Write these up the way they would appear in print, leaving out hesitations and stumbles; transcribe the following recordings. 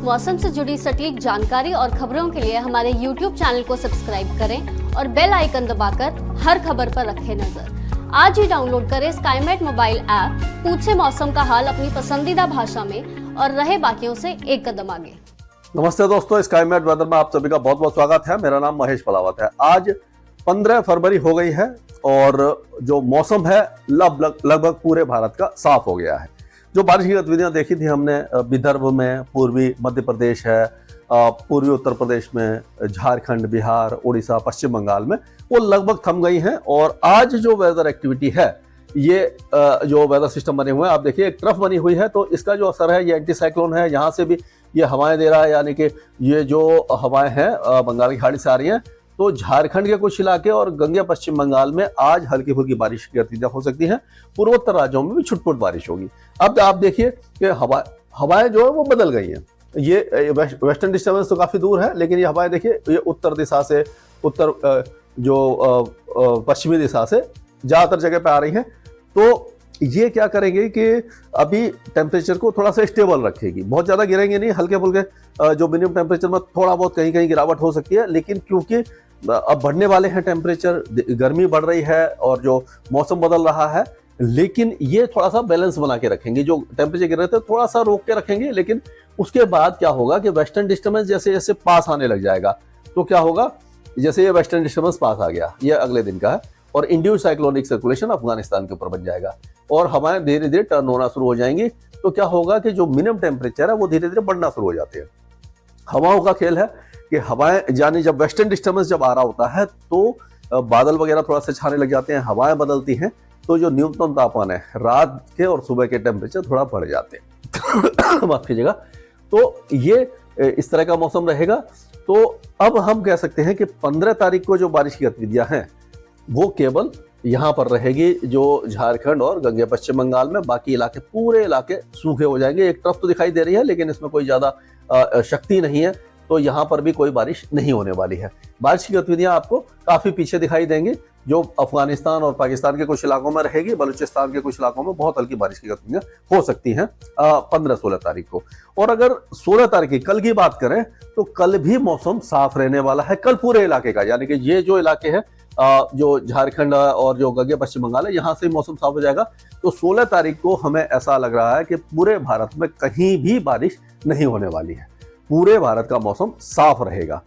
मौसम से जुड़ी सटीक जानकारी और खबरों के लिए हमारे YouTube चैनल को सब्सक्राइब करें और बेल आइकन दबाकर हर खबर पर रखें नजर। आज ही डाउनलोड करें स्काईमेट मोबाइल ऐप, पूछे मौसम का हाल अपनी पसंदीदा भाषा में और रहे बाकियों से एक कदम आगे। नमस्ते दोस्तों, स्काईमेट वेदर में आप सभी का बहुत बहुत स्वागत है। मेरा नाम महेश पलावत है। आज 15 फरवरी हो गई है और जो मौसम है लगभग पूरे भारत का साफ हो गया है। जो बारिश की गतिविधियां देखी थी हमने विदर्भ में, पूर्वी मध्य प्रदेश है, पूर्वी उत्तर प्रदेश में, झारखंड, बिहार, उड़ीसा, पश्चिम बंगाल में, वो लगभग थम गई हैं। और आज जो वेदर एक्टिविटी है, ये जो वेदर सिस्टम बने हुए हैं, आप देखिए एक ट्रफ बनी हुई है, तो इसका जो असर है, ये एंटी साइक्लोन है, यहाँ से भी ये हवाएं दे रहा है, यानी कि ये जो हवाएं हैं बंगाल की खाड़ी से आ रही हैं, तो झारखंड के कुछ इलाके और गंगे पश्चिम बंगाल में आज हल्की फुल्की बारिश की गतिविधियां हो सकती हैं। पूर्वोत्तर राज्यों में भी छुटपुट बारिश होगी। अब आप देखिए कि हवाएं जो है वो बदल गई हैं। ये वेस्टर्न डिस्टर्बेंस तो काफी दूर है, लेकिन ये हवाएं देखिए, ये उत्तर दिशा से, पश्चिमी दिशा से ज्यादातर जगह पे आ रही हैं। तो ये क्या करेंगे कि अभी टेम्परेचर को थोड़ा सा स्टेबल रखेगी, बहुत ज्यादा गिरेंगे नहीं, हल्के फुल्के जो मिनिमम टेम्परेचर में थोड़ा बहुत कहीं कहीं गिरावट हो सकती है। लेकिन क्योंकि अब बढ़ने वाले हैं टेम्परेचर, गर्मी बढ़ रही है और जो मौसम बदल रहा है, लेकिन ये थोड़ा सा बैलेंस बना के रखेंगे। जो टेम्परेचर गिर रहे थे थोड़ा सा रोक के रखेंगे, लेकिन उसके बाद क्या होगा कि वेस्टर्न डिस्टर्बेंस जैसे जैसे पास आने लग जाएगा, तो क्या होगा, जैसे ये वेस्टर्न डिस्टर्बेंस पास आ गया, ये अगले दिन का है, और इंड्यूस्ड साइक्लोनिक सर्कुलेशन अफगानिस्तान के ऊपर बन जाएगा और हवाएं धीरे धीरे टर्न होना शुरू हो जाएंगी। तो क्या होगा कि जो मिनिमम टेम्परेचर है वो धीरे धीरे बढ़ना शुरू हो जाते हैं। हवाओं का खेल है कि हवाएं, यानी जब वेस्टर्न डिस्टर्बेंस जब आ रहा होता है तो बादल वगैरह थोड़ा सा छाने लग जाते हैं, हवाएं बदलती हैं, तो जो न्यूनतम तापमान है रात के और सुबह के टेम्परेचर थोड़ा बढ़ जाते हैं। माफ कीजिएगा। तो ये इस तरह का मौसम रहेगा। तो अब हम कह सकते हैं कि 15 तारीख को जो बारिश की गतिविधियां हैं वो केवल यहाँ पर रहेगी, जो झारखंड और गंगे पश्चिम बंगाल में। बाकी इलाके, पूरे इलाके सूखे हो जाएंगे। एक तरफ तो दिखाई दे रही है, लेकिन इसमें कोई ज्यादा शक्ति नहीं है, तो यहाँ पर भी कोई बारिश नहीं होने वाली है। बारिश की गतिविधियां आपको काफी पीछे दिखाई देंगी, जो अफगानिस्तान और पाकिस्तान के कुछ इलाकों में रहेगी। बलूचिस्तान के कुछ इलाकों में बहुत हल्की बारिश की गतिविधियां हो सकती हैं 15-16 तारीख को। और अगर 16 तारीख की, कल की बात करें, तो कल भी मौसम साफ रहने वाला है, कल पूरे इलाके का। यानी कि ये जो इलाके हैं, जो झारखंड और जो गंगे पश्चिम बंगाल है, यहाँ से मौसम साफ हो जाएगा। तो 16 तारीख को हमें ऐसा लग रहा है कि पूरे भारत में कहीं भी बारिश नहीं होने वाली है, पूरे भारत का मौसम साफ रहेगा।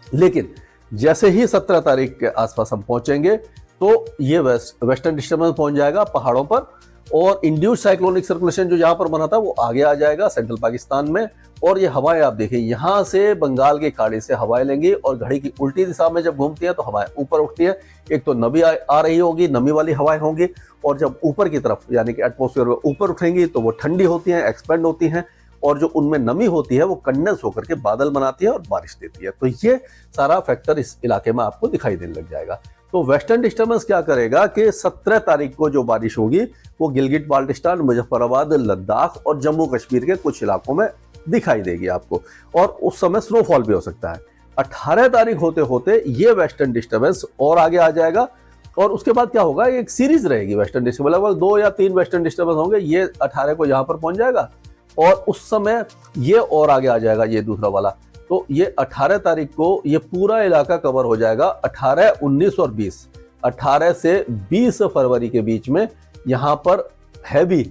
लेकिन जैसे ही 17 तारीख के आसपास हम पहुंचेंगे, तो ये वेस्टर्न डिस्टर्बेंस पहुंच जाएगा पहाड़ों पर, और इंड्यूस्ड साइक्लोनिक सर्कुलेशन जो यहाँ पर बना था वो आगे आ जाएगा सेंट्रल पाकिस्तान में। और ये हवाएं आप देखिए, यहाँ से बंगाल की खाड़ी से हवाएं लेंगी और घड़ी की उल्टी दिशा में जब घूमती है तो हवाएं ऊपर उठती है। एक तो नमी आ रही होगी, नमी वाली हवाएं होंगी, और जब ऊपर की तरफ यानी कि एटमॉस्फेयर में ऊपर उठेंगी तो वो ठंडी होती हैं, एक्सपेंड होती हैं, और जो उनमें नमी होती है वो कंडेंस होकर के बादल बनाती है और बारिश देती है। तो ये सारा फैक्टर इस इलाके में आपको दिखाई देने लग जाएगा। तो वेस्टर्न डिस्टर्बेंस क्या करेगा कि 17 तारीख को जो बारिश होगी वो गिलगिट बाल्टिस्तान, मुजफ्फराबाद, लद्दाख और जम्मू कश्मीर के कुछ इलाकों में दिखाई देगी आपको, और उस समय स्नोफॉल भी हो सकता है। 18 तारीख होते होते ये वेस्टर्न डिस्टर्बेंस और आगे आ जाएगा, और उसके बाद क्या होगा, एक सीरीज रहेगी वेस्टर्न डिस्टर्बेंस, लगभग 2 या 3 वेस्टर्न डिस्टर्बेंस होंगे। ये 18 को यहाँ पर पहुंच जाएगा और उस समय ये और आगे आ जाएगा, ये दूसरा वाला। तो ये 18 तारीख को ये पूरा इलाका कवर हो जाएगा। 18, 19 और 20, 18 से 20 फरवरी के बीच में यहाँ पर हैवी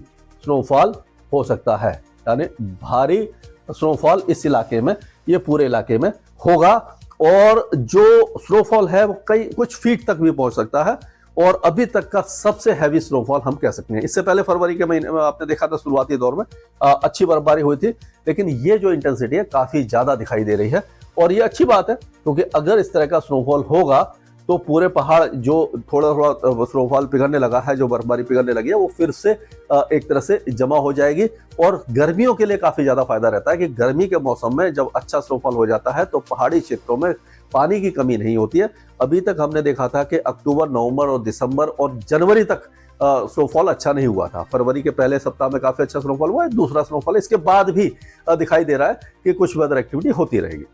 स्नोफॉल हो सकता है, यानी भारी स्नोफॉल इस इलाके में, ये पूरे इलाके में होगा। और जो स्नोफॉल है वो कुछ फीट तक भी पहुंच सकता है, और अभी तक का सबसे हैवी स्नोफॉल हम कह सकते हैं। इससे पहले फरवरी के महीने में आपने देखा था, शुरुआती दौर में अच्छी बर्फबारी हुई थी, लेकिन ये जो इंटेंसिटी है काफी ज्यादा दिखाई दे रही है। और ये अच्छी बात है, क्योंकि अगर इस तरह का स्नोफॉल होगा तो पूरे पहाड़ जो थोड़ा थोड़ा स्नोफॉल पिघलने लगा है, जो बर्फबारी पिघलने लगी है, वो फिर से एक तरह से जमा हो जाएगी। और गर्मियों के लिए काफी ज्यादा फायदा रहता है कि गर्मी के मौसम में जब अच्छा स्नोफॉल हो जाता है तो पहाड़ी क्षेत्रों में पानी की कमी नहीं होती है। अभी तक हमने देखा था कि अक्टूबर, नवंबर और दिसंबर और जनवरी तक स्नोफॉल अच्छा नहीं हुआ था। फरवरी के पहले सप्ताह में काफी अच्छा स्नोफॉल हुआ है, दूसरा स्नोफॉल इसके बाद भी दिखाई दे रहा है कि कुछ वेदर एक्टिविटी होती रहेगी।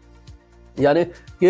यानी कि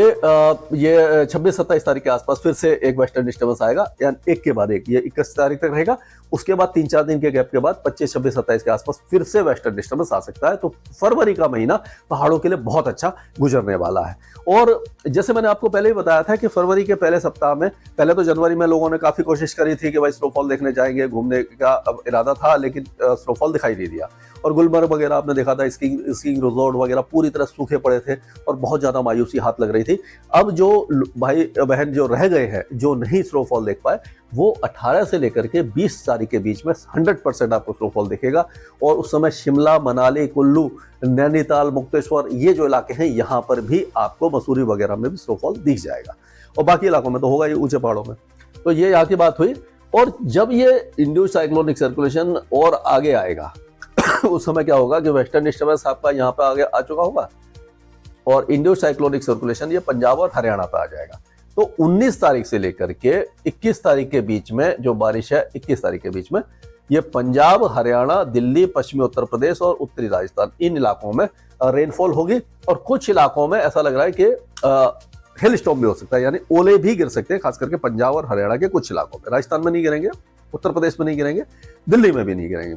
ये 26-27 तारीख के आसपास फिर से एक वेस्टर्न डिस्टर्बेंस आएगा, यानी एक के बाद एक, ये 21 तारीख तक रहेगा। उसके बाद 3-4 दिन के गैप के बाद 25, 26, 27 के आसपास फिर से वेस्टर्न डिस्टर्बेंस आ सकता है। तो फरवरी का महीना पहाड़ों के लिए बहुत अच्छा गुजरने वाला है। और जैसे मैंने आपको पहले ही बताया था कि फरवरी के पहले सप्ताह में, पहले तो जनवरी में लोगों ने काफी कोशिश करी थी कि भाई स्नोफॉल देखने जाएंगे, घूमने का इरादा था, लेकिन स्नोफॉल दिखाई नहीं दिया। और गुलमर्ग वगैरह आपने देखा था, स्कीइंग रिजॉर्ट वगैरह पूरी तरह सूखे पड़े थे और बहुत ज्यादा मायूसी हाथ लग रही थी। अब जो भाई बहन जो रह गए हैं, जो नहीं स्नोफॉल देख पाए, वो 18 से लेकर के 20 तारीख के बीच में 100% आपको स्नोफॉल दिखेगा। और उस समय शिमला, मनाली, कुल्लू, नैनीताल, मुक्तेश्वर, ये जो इलाके हैं, यहाँ पर भी आपको मसूरी वगैरह में भी स्नोफॉल दिख जाएगा। और बाकी इलाकों में तो होगा, ये ऊंचे पहाड़ों में। तो ये यहाँ की बात हुई। और जब ये इंड्यूस्ड साइक्लोनिक सर्कुलेशन और आगे आएगा उस समय क्या होगा कि वेस्टर्न डिस्टर्बेंस आपका यहाँ पे आगे आ चुका होगा और इंड्यूस्ड साइक्लोनिक सर्कुलेशन ये पंजाब और हरियाणा पे आ जाएगा। तो 19 तारीख से लेकर के 21 तारीख के बीच में जो बारिश है, 21 तारीख के बीच में ये पंजाब, हरियाणा, दिल्ली, पश्चिमी उत्तर प्रदेश और उत्तरी राजस्थान, इन इलाकों में रेनफॉल होगी। और कुछ इलाकों में ऐसा लग रहा है कि हिल स्टॉर्म भी हो सकता है, यानी ओले भी गिर सकते हैं, खास करके पंजाब और हरियाणा के कुछ इलाकों में। राजस्थान में नहीं गिरेंगे, उत्तर प्रदेश में नहीं गिरेंगे, दिल्ली में भी नहीं गिरेंगे।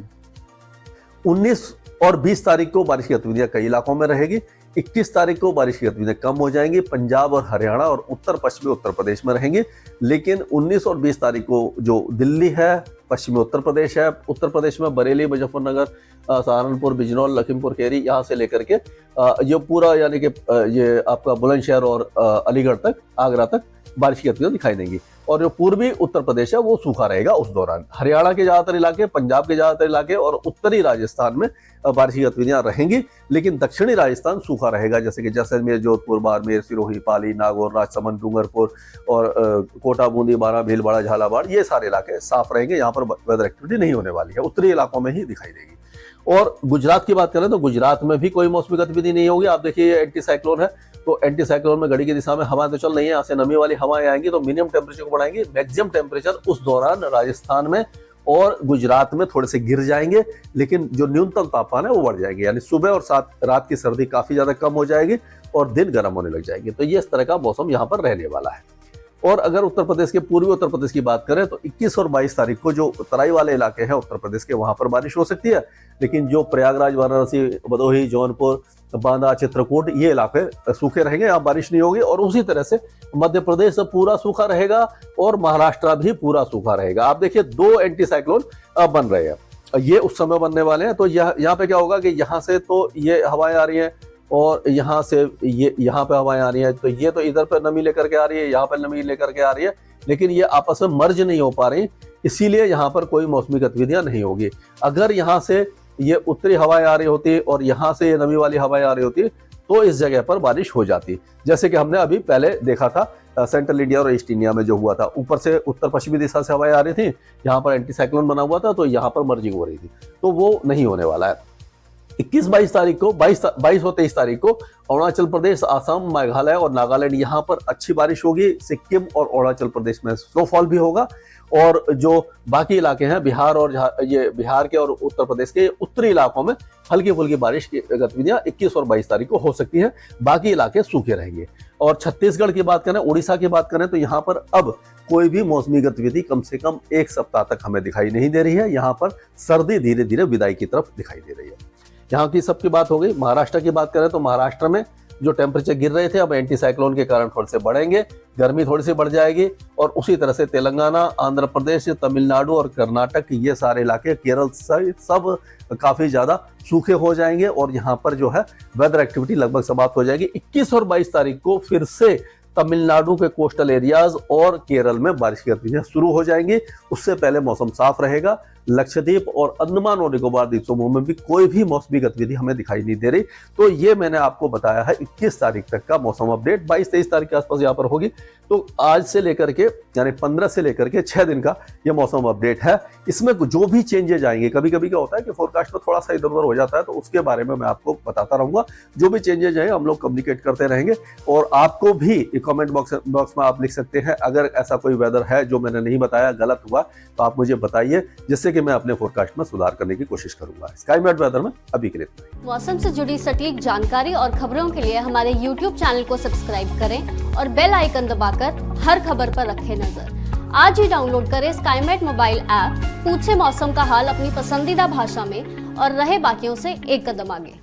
19 और 20 तारीख को बारिश की गतिविधियां कई इलाकों में रहेगी। 21 तारीख को बारिश की गतिविधियां कम हो जाएंगी, पंजाब और हरियाणा और उत्तर पश्चिमी उत्तर प्रदेश में रहेंगी। लेकिन 19 और 20 तारीख को जो दिल्ली है, पश्चिमी उत्तर प्रदेश है, उत्तर प्रदेश में बरेली, मुजफ्फरनगर, सहारनपुर, बिजनौर, लखीमपुर खीरी, यहाँ से लेकर के ये पूरा, यानी कि ये आपका बुलंदशहर और अलीगढ़ तक, आगरा तक बारिश की गतिविधियां दिखाई देंगी। और जो पूर्वी उत्तर प्रदेश है वो सूखा रहेगा उस दौरान। हरियाणा के ज्यादातर इलाके, पंजाब के ज्यादातर इलाके और उत्तरी राजस्थान में बारिश की गतिविधियां रहेंगी। लेकिन दक्षिणी राजस्थान सूखा रहेगा, जैसे कि जैसलमेर, जोधपुर, बाड़मेर, सिरोही, पाली, नागौर, राजसमंद, डूंगरपुर और कोटा, बूंदी, बारां, भीलवाड़ा, झालावाड़, ये सारे इलाके साफ रहेंगे। यहाँ पर वेदर एक्टिविटी नहीं होने वाली है, उत्तरी इलाकों में ही दिखाई देगी। और गुजरात की बात करें तो गुजरात में भी कोई मौसमी गतिविधि नहीं होगी। आप देखिए एंटी साइक्लोन है, तो एंटी साइक्लोन में घड़ी की दिशा में हवाएं तो चल रही है, यहाँ से नमी वाली हवाएं आएंगी तो मिनिमम टेम्परेचर को बढ़ाएंगे। मैक्सिमम टेम्परेचर उस दौरान राजस्थान में और गुजरात में थोड़े से गिर जाएंगे, लेकिन जो न्यूनतम तापमान है वो बढ़ जाएगी। यानी सुबह और रात की सर्दी काफी ज्यादा कम हो जाएगी और दिन गर्म होने लग जाएंगे। तो ये इस तरह का मौसम यहाँ पर रहने वाला है। और अगर उत्तर प्रदेश के, पूर्वी उत्तर प्रदेश की बात करें तो 21 और 22 तारीख को जो तराई वाले इलाके हैं उत्तर प्रदेश के, वहां पर बारिश हो सकती है। लेकिन जो प्रयागराज, वाराणसी, भदोही, जौनपुर, बांदा, चित्रकूट, ये इलाके सूखे रहेंगे, यहाँ बारिश नहीं होगी। और उसी तरह से मध्य प्रदेश पूरा सूखा रहेगा और महाराष्ट्र भी पूरा सूखा रहेगा। आप देखिए 2 एंटी साइक्लोन बन रहे हैं, ये उस समय बनने वाले हैं। तो यहाँ पे क्या होगा कि यहाँ से तो ये हवाएं आ रही हैं और यहाँ से ये यहाँ पे हवाएं आ रही हैं, तो ये तो इधर पे नमी लेकर के आ रही है, यहाँ पे नमी लेकर के आ रही है, लेकिन ये आपस में मर्ज नहीं हो पा रही, इसीलिए यहाँ पर कोई मौसमी गतिविधियां नहीं होगी। अगर यहाँ से ये उत्तरी हवाएं आ रही होती और यहाँ से ये नमी वाली हवाएं आ रही होती तो इस जगह पर बारिश हो जाती, जैसे कि हमने अभी पहले देखा था सेंट्रल इंडिया और ईस्ट इंडिया में जो हुआ था। ऊपर से उत्तर पश्चिमी दिशा से हवाएं आ रही थी, यहाँ पर एंटी साइक्लोन बना हुआ था, तो यहाँ पर मर्जिंग हो रही थी, तो वो नहीं होने वाला है। 21-22 तारीख को, 22 और 23 तारीख को अरुणाचल प्रदेश, असम, मेघालय और नागालैंड, यहाँ पर अच्छी बारिश होगी। सिक्किम और अरुणाचल प्रदेश में स्नोफॉल भी होगा। और जो बाकी इलाके हैं, बिहार और ये बिहार के और उत्तर प्रदेश के उत्तरी इलाकों में हल्की फुल्की बारिश की गतिविधियां 21 और 22 तारीख को हो सकती है। बाकी इलाके सूखे रहेंगे। और छत्तीसगढ़ की बात करें, उड़ीसा की बात करें, तो यहाँ पर अब कोई भी मौसमी गतिविधि कम से कम 1 सप्ताह तक हमें दिखाई नहीं दे रही है। यहाँ पर सर्दी धीरे धीरे विदाई की तरफ दिखाई दे रही है। यहाँ की सबकी बात हो गई। महाराष्ट्र की बात करें तो महाराष्ट्र में जो टेम्परेचर गिर रहे थे अब एंटी साइक्लोन के कारण थोड़े से बढ़ेंगे, गर्मी थोड़ी सी बढ़ जाएगी। और उसी तरह से तेलंगाना, आंध्र प्रदेश, तमिलनाडु और कर्नाटक, ये सारे इलाके, केरल सब काफी ज्यादा सूखे हो जाएंगे और यहाँ पर जो है वेदर एक्टिविटी लगभग समाप्त हो जाएगी। 21 और 22 तारीख को फिर से तमिलनाडु के कोस्टल एरियाज और केरल में बारिश की गतिविधियां शुरू हो जाएंगी। उससे पहले मौसम साफ रहेगा। लक्षद्वीप और अंडमान और निकोबार द्वीप समूह में भी कोई भी मौसमी गतिविधि हमें दिखाई नहीं दे रही। तो ये मैंने आपको बताया है 21 तारीख तक का मौसम अपडेट। 22-23 तारीख के आसपास यहाँ पर होगी। तो आज से लेकर के, यानी 15 से लेकर के 6 दिन का ये मौसम अपडेट है। इसमें जो भी चेंजेज आएंगे, कभी कभी क्या होता है कि फोरकास्ट में थोड़ा सा इधर उधर हो जाता है, तो उसके बारे में मैं आपको बताता रहूंगा। जो भी चेंजेज आए हम लोग कम्युनिकेट करते रहेंगे और आपको भी कमेंट बॉक्स में आप लिख सकते हैं। अगर ऐसा कोई वेदर है जो मैंने नहीं बताया, गलत हुआ, तो आप मुझे बताइए, जिससे कि मैं अपने फोरकास्ट में सुधार करने की कोशिश करूंगा। स्काईमेट वेदर में अभी के लिए इतना ही। मौसम से जुड़ी सटीक जानकारी और खबरों के लिए हमारे YouTube चैनल को सब्सक्राइब करें और बेल आइकन दबाकर हर खबर पर रखें नजर। आज ही डाउनलोड करें स्काईमेट मोबाइल ऐप, पूछे मौसम का हाल अपनी पसंदीदा भाषा में और रहे बाकियों से एक कदम आगे।